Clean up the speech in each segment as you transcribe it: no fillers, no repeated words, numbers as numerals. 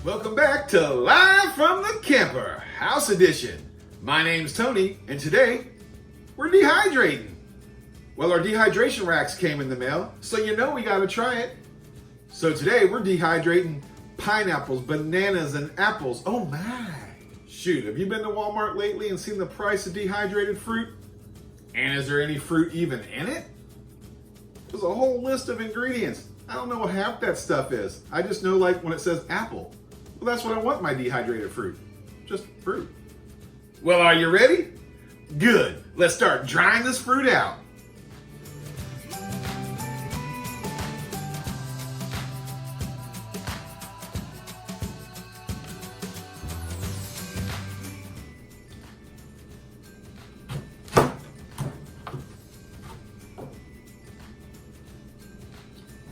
Welcome back to Live from the Camper, House Edition. My name's Tony, and today we're dehydrating. Well, our dehydration racks came in the mail, so you know we gotta try it. So today we're dehydrating pineapples, bananas, and apples. Oh my! Shoot, have you been to Walmart lately and seen the price of dehydrated fruit? And is there any fruit even in it? There's a whole list of ingredients. I don't know what half that stuff is. I just know like when it says apple. Well, that's what I want in my dehydrated fruit. Just fruit. Well, are you ready? Good. Let's start drying this fruit out.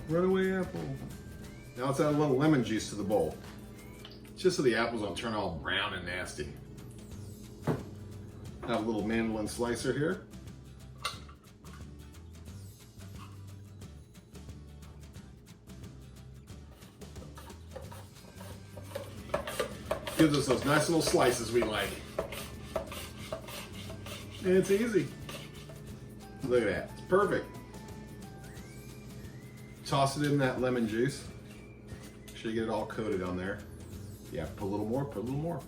Runaway apple. Now let's add a little lemon juice to the bowl. Just so the apples don't turn all brown and nasty. Have a little mandolin slicer here. Gives us those nice little slices we like. And it's easy. Look at that, it's perfect. Toss it in that lemon juice. Make sure you get it all coated on there. Yeah, put a little more, put a little more.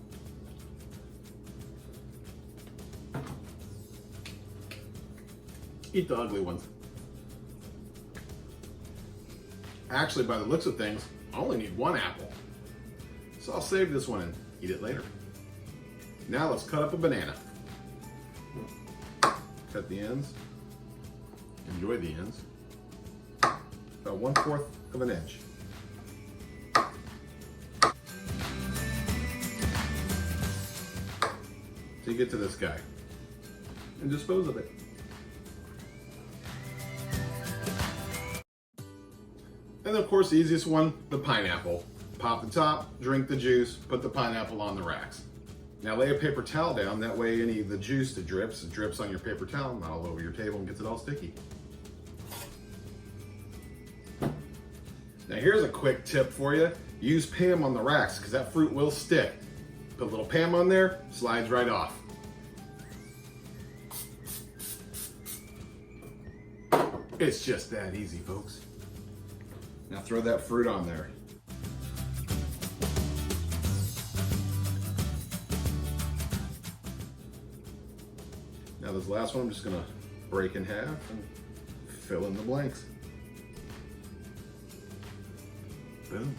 Eat the ugly ones. Actually, by the looks of things, I only need one apple. So I'll save this one and eat it later. Now let's cut up a banana. Cut the ends. Enjoy the ends. About 1/4 of an inch. So you get to this guy and dispose of it. And of course the easiest one, the pineapple. Pop the top, drink the juice, put the pineapple on the racks. Now lay a paper towel down, that way any of the juice that drips, it drips on your paper towel, not all over your table and gets it all sticky. Now here's a quick tip for you. Use Pam on the racks because that fruit will stick. Put a little Pam on there, slides right off. It's just that easy, folks. Now throw that fruit on there. Now this last one I'm just gonna break in half and fill in the blanks. Boom.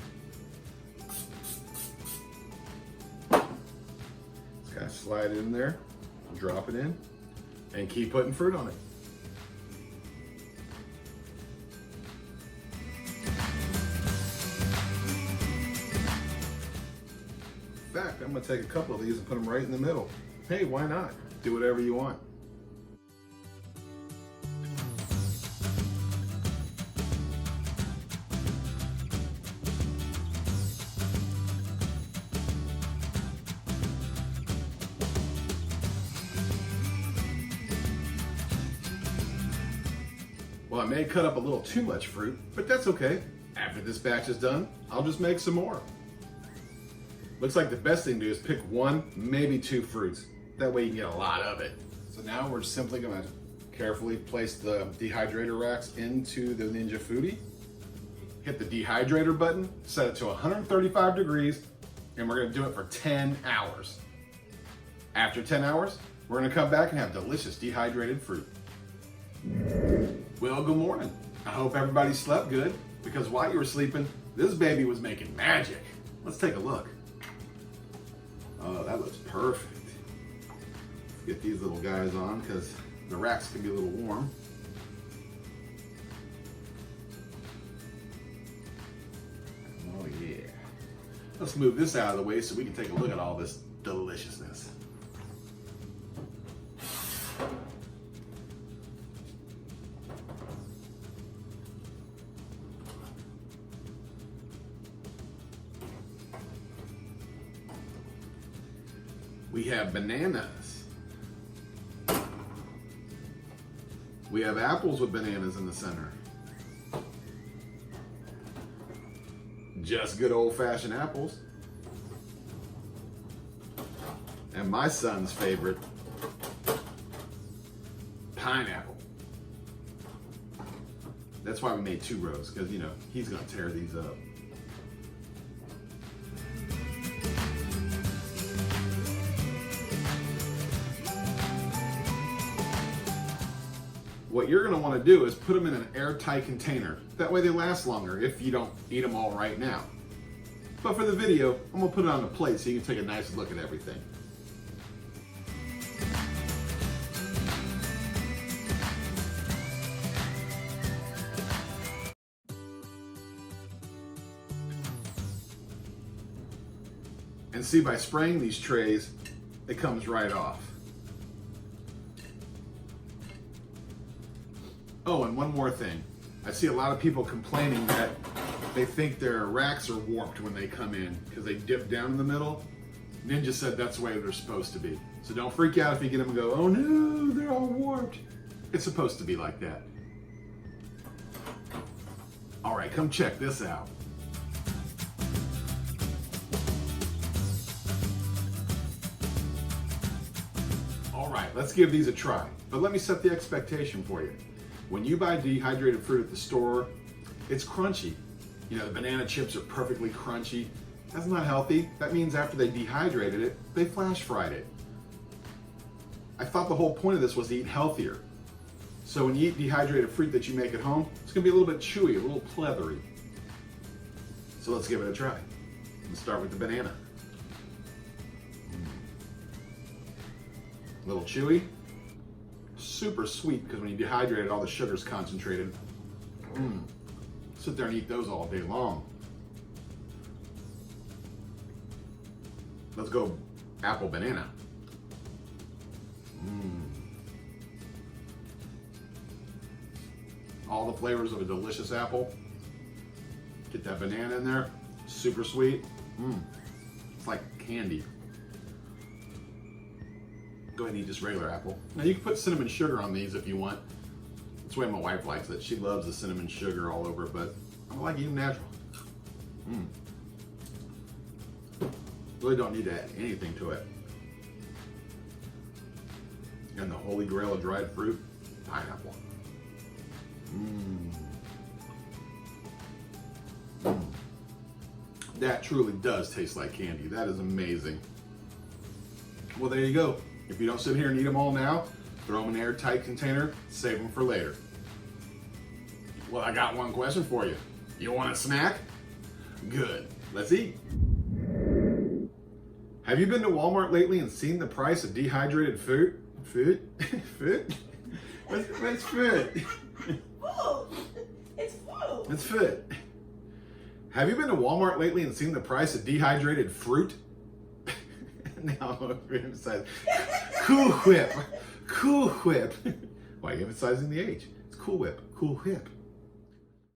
Just kind of slide it in there, drop it in, and keep putting fruit on it. In fact, I'm gonna take a couple of these and put them right in the middle. Hey, why not? Do whatever you want. Well, I may cut up a little too much fruit, but that's okay. After this batch is done, I'll just make some more. Looks like the best thing to do is pick one, maybe two fruits. That way you can get a lot of it. So now we're simply gonna carefully place the dehydrator racks into the Ninja Foodi. Hit the dehydrator button, set it to 135 degrees, and we're gonna do it for 10 hours. After 10 hours, we're gonna come back and have delicious dehydrated fruit. Well, good morning. I hope everybody slept good, because while you were sleeping, this baby was making magic. Let's take a look. Oh, that looks perfect. Let's get these little guys on, because the racks can be a little warm. Oh yeah. Let's move this out of the way so we can take a look at all this deliciousness. We have bananas. We have apples with bananas in the center. Just good old-fashioned apples. and my son's favorite, pineapple. That's why we made 2 rows, because you know, he's gonna tear these up. What you're gonna wanna do is put them in an airtight container. That way they last longer if you don't eat them all right now. But for the video, I'm gonna put it on a plate so you can take a nice look at everything. And see, by spraying these trays, it comes right off. Oh, and one more thing. I see a lot of people complaining that they think their racks are warped when they come in because they dip down in the middle. Ninja said that's the way they're supposed to be. So don't freak out if you get them and go, oh no, they're all warped. It's supposed to be like that. All right, come check this out. All right, let's give these a try. But let me set the expectation for you. When you buy dehydrated fruit at the store, it's crunchy. You know, the banana chips are perfectly crunchy. That's not healthy. That means after they dehydrated it, they flash fried it. I thought the whole point of this was to eat healthier. So when you eat dehydrated fruit that you make at home, it's gonna be a little bit chewy, a little pleathery. So let's give it a try. Let's start with the banana. A little chewy. Super sweet because when you dehydrate it, all the sugar's concentrated. Sit there and eat those all day long. Let's go apple banana. All the flavors of a delicious apple. Get that banana in there, super sweet. It's like candy. Go ahead and eat just regular apple. Now you can put cinnamon sugar on these if you want. That's the way my wife likes it. She loves the cinnamon sugar all over, but I like eating natural. Really don't need to add anything to it. And the holy grail of dried fruit, pineapple. That truly does taste like candy. That is amazing. Well, there you go. If you don't sit here and eat them all now, throw them in an airtight container, save them for later. Well, I got one question for you. You want a snack? Good. Let's eat. Have you been to Walmart lately and seen the price of dehydrated fruit? Food? What's food? Food. It's food. It's food. Have you been to Walmart lately and seen the price of dehydrated fruit? Now I'm emphasizing. Cool Whip. Cool Whip. Why are you emphasizing the H? It's Cool Whip. Cool Whip.